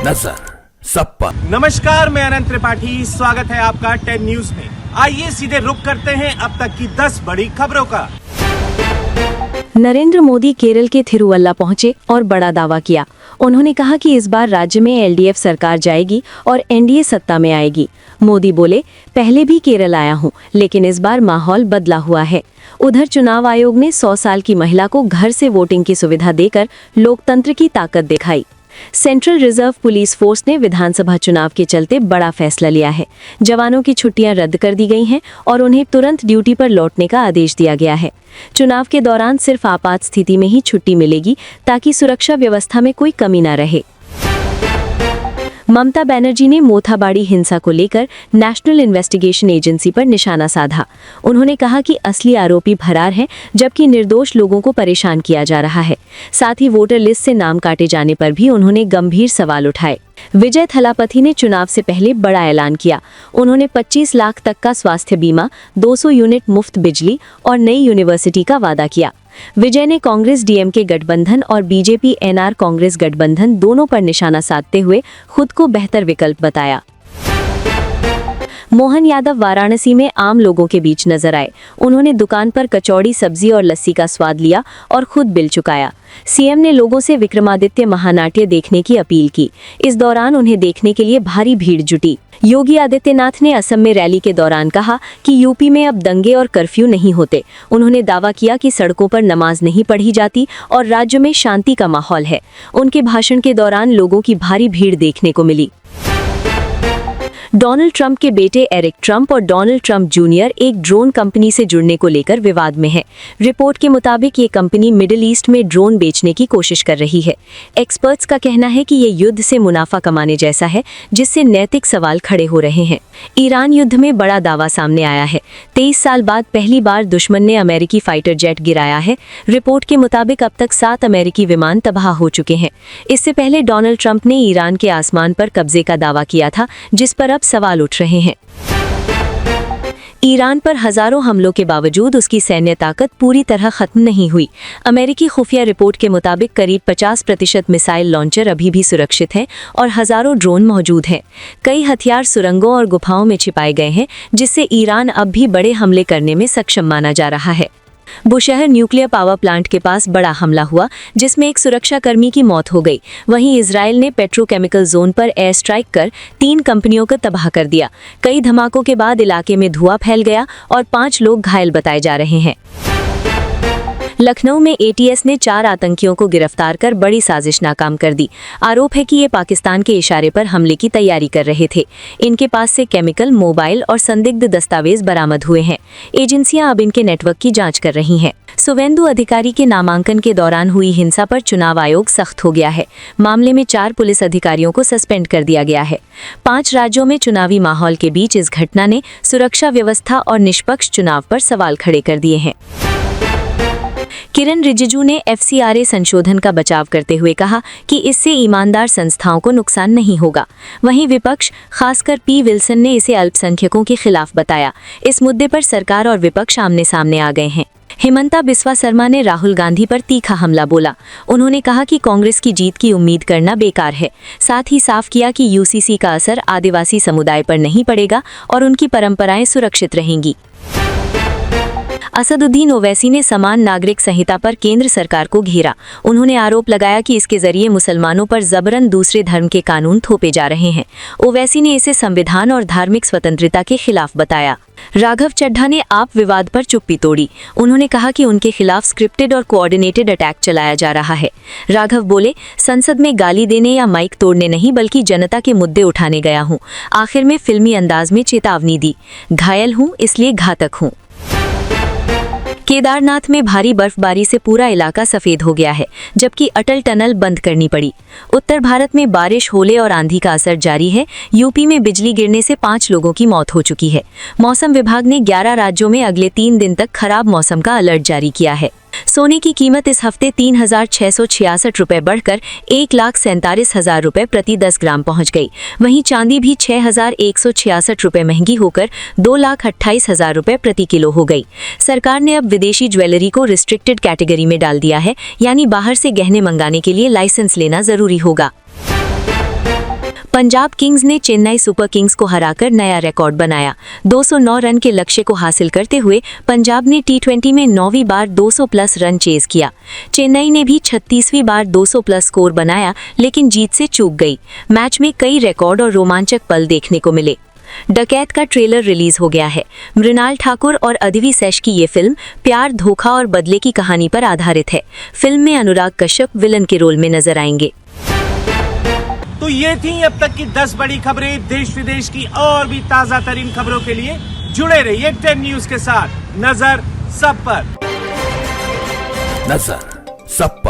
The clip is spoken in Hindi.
नजर सब पर। नमस्कार, मैं अनंत त्रिपाठी, स्वागत है आपका 10 न्यूज में। आइए सीधे रुख करते हैं अब तक की 10 बड़ी खबरों का। नरेंद्र मोदी केरल के थिरुवल्ला पहुंचे और बड़ा दावा किया। उन्होंने कहा कि इस बार राज्य में एलडीएफ सरकार जाएगी और एनडीए सत्ता में आएगी। मोदी बोले, पहले भी केरल आया हूं, लेकिन इस बार माहौल बदला हुआ है। उधर चुनाव आयोग ने 100 साल की महिला को घर से वोटिंग की सुविधा देकर लोकतंत्र की ताकत दिखाई। सेंट्रल रिजर्व पुलिस फोर्स ने विधानसभा चुनाव के चलते बड़ा फैसला लिया है। जवानों की छुट्टियां रद्द कर दी गई हैं और उन्हें तुरंत ड्यूटी पर लौटने का आदेश दिया गया है। चुनाव के दौरान सिर्फ आपात स्थिति में ही छुट्टी मिलेगी ताकि सुरक्षा व्यवस्था में कोई कमी न रहे। ममता बनर्जी ने मोथाबाड़ी हिंसा को लेकर नेशनल इन्वेस्टिगेशन एजेंसी पर निशाना साधा। उन्होंने कहा कि असली आरोपी फरार हैं, जबकि निर्दोष लोगों को परेशान किया जा रहा है। साथ ही वोटर लिस्ट से नाम काटे जाने पर भी उन्होंने गंभीर सवाल उठाए। विजय थलापति ने चुनाव से पहले बड़ा ऐलान किया। उन्होंने 25 लाख तक का स्वास्थ्य बीमा, 200 यूनिट मुफ्त बिजली और नई यूनिवर्सिटी का वादा किया। विजय ने कांग्रेस डीएमके गठबंधन और बीजेपी एनआर कांग्रेस गठबंधन दोनों पर निशाना साधते हुए खुद को बेहतर विकल्प बताया। मोहन यादव वाराणसी में आम लोगों के बीच नजर आए। उन्होंने दुकान पर कचौड़ी, सब्जी और लस्सी का स्वाद लिया और खुद बिल चुकाया। सीएम ने लोगों से विक्रमादित्य महानाट्य देखने की अपील की। इस दौरान उन्हें देखने के लिए भारी भीड़ जुटी। योगी आदित्यनाथ ने असम में रैली के दौरान कहा कि यूपी में अब दंगे और कर्फ्यू नहीं होते। उन्होंने दावा किया कि सड़कों पर नमाज नहीं पढ़ी जाती और राज्य में शांति का माहौल है। उनके भाषण के दौरान लोगों की भारी भीड़ देखने को मिली। डोनाल्ड ट्रंप के बेटे एरिक ट्रंप और डोनाल्ड ट्रंप जूनियर एक ड्रोन कंपनी से जुड़ने को लेकर विवाद में है। रिपोर्ट के मुताबिक ये कंपनी मिडिल ईस्ट में ड्रोन बेचने की कोशिश कर रही है। एक्सपर्ट्स का कहना है कि ये युद्ध से मुनाफा कमाने जैसा है, जिससे नैतिक सवाल खड़े हो रहे हैं। ईरान युद्ध में बड़ा दावा सामने आया है। 23 साल बाद पहली बार दुश्मन ने अमेरिकी फाइटर जेट गिराया है। रिपोर्ट के मुताबिक अब तक 7 अमेरिकी विमान तबाह हो चुके हैं। इससे पहले डोनाल्ड ट्रंप ने ईरान के आसमान पर कब्जे का दावा किया था, जिस पर अब सवाल उठ रहे हैं। ईरान पर हजारों हमलों के बावजूद उसकी सैन्य ताकत पूरी तरह खत्म नहीं हुई। अमेरिकी खुफिया रिपोर्ट के मुताबिक करीब 50% मिसाइल लॉन्चर अभी भी सुरक्षित हैं और हजारों ड्रोन मौजूद हैं। कई हथियार सुरंगों और गुफाओं में छिपाए गए हैं, जिससे ईरान अब भी बड़े हमले करने में सक्षम माना जा रहा है। बुशहर न्यूक्लियर पावर प्लांट के पास बड़ा हमला हुआ, जिसमें एक सुरक्षाकर्मी की मौत हो गई। वहीं इजराइल ने पेट्रोकेमिकल जोन पर एयर स्ट्राइक कर 3 कंपनियों को तबाह कर दिया। कई धमाकों के बाद इलाके में धुआं फैल गया और 5 लोग घायल बताए जा रहे हैं। लखनऊ में एटीएस ने 4 आतंकियों को गिरफ्तार कर बड़ी साजिश नाकाम कर दी। आरोप है कि ये पाकिस्तान के इशारे पर हमले की तैयारी कर रहे थे। इनके पास से केमिकल, मोबाइल और संदिग्ध दस्तावेज बरामद हुए हैं। एजेंसियां अब इनके नेटवर्क की जांच कर रही हैं। सुवेंदु अधिकारी के नामांकन के दौरान हुई हिंसा पर चुनाव आयोग सख्त हो गया है। मामले में 4 पुलिस अधिकारियों को सस्पेंड कर दिया गया है। 5 राज्यों में चुनावी माहौल के बीच इस घटना ने सुरक्षा व्यवस्था और निष्पक्ष चुनाव पर सवाल खड़े कर दिए हैं। किरण रिजिजू ने एफसीआरए संशोधन का बचाव करते हुए कहा कि इससे ईमानदार संस्थाओं को नुकसान नहीं होगा। वहीं विपक्ष, खासकर पी विल्सन ने इसे अल्पसंख्यकों के खिलाफ बताया। इस मुद्दे पर सरकार और विपक्ष आमने सामने आ गए हैं। हेमंता बिस्वा शर्मा ने राहुल गांधी पर तीखा हमला बोला। उन्होंने कहा कि कांग्रेस की जीत की उम्मीद करना बेकार है। साथ ही साफ किया कि यूसीसी का असर आदिवासी समुदाय पर नहीं पड़ेगा और उनकी परंपराएं सुरक्षित रहेंगी। असदुद्दीन ओवैसी ने समान नागरिक संहिता पर केंद्र सरकार को घेरा। उन्होंने आरोप लगाया कि इसके जरिए मुसलमानों पर जबरन दूसरे धर्म के कानून थोपे जा रहे हैं। ओवैसी ने इसे संविधान और धार्मिक स्वतंत्रता के खिलाफ बताया। राघव चड्ढा ने आप विवाद पर चुप्पी तोड़ी। उन्होंने कहा कि उनके खिलाफ स्क्रिप्टेड और कोऑर्डिनेटेड अटैक चलाया जा रहा है। राघव बोले, संसद में गाली देने या माइक तोड़ने नहीं, बल्कि जनता के मुद्दे उठाने गया हूँ। आखिर में फिल्मी अंदाज में चेतावनी दी, घायल हूँ इसलिए घातक हूँ। केदारनाथ में भारी बर्फबारी से पूरा इलाका सफेद हो गया है, जबकि अटल टनल बंद करनी पड़ी। उत्तर भारत में बारिश, ओले और आंधी का असर जारी है। यूपी में बिजली गिरने से 5 लोगों की मौत हो चुकी है। मौसम विभाग ने 11 राज्यों में अगले 3 दिन तक खराब मौसम का अलर्ट जारी किया है। सोने की कीमत इस हफ्ते 3,666 रुपये बढ़कर 1,47,000 रुपये प्रति 10 ग्राम पहुंच गई। वहीं चांदी भी 6,166 रुपये महंगी होकर 2,28,000 रुपये प्रति किलो हो गई। सरकार ने अब विदेशी ज्वेलरी को रिस्ट्रिक्टेड कैटेगरी में डाल दिया है, यानी बाहर से गहने मंगाने के लिए लाइसेंस लेना जरूरी होगा। पंजाब किंग्स ने चेन्नई सुपर किंग्स को हराकर नया रिकॉर्ड बनाया। 209 रन के लक्ष्य को हासिल करते हुए पंजाब ने टी20 में 9वीं बार 200 प्लस रन चेज किया। चेन्नई ने भी 36वीं बार 200 प्लस स्कोर बनाया, लेकिन जीत से चूक गई। मैच में कई रिकॉर्ड और रोमांचक पल देखने को मिले। डकैत का ट्रेलर रिलीज हो गया है। मृणाल ठाकुर और अदिति सेश की ये फिल्म प्यार, धोखा और बदले की कहानी पर आधारित है। फिल्म में अनुराग कश्यप विलन के रोल में नजर आएंगे। तो ये थी अब तक की 10 बड़ी खबरें। देश विदेश की और भी ताजा तरीन खबरों के लिए जुड़े रहिए 10 न्यूज के साथ। नजर सब पर। नजर सब पर।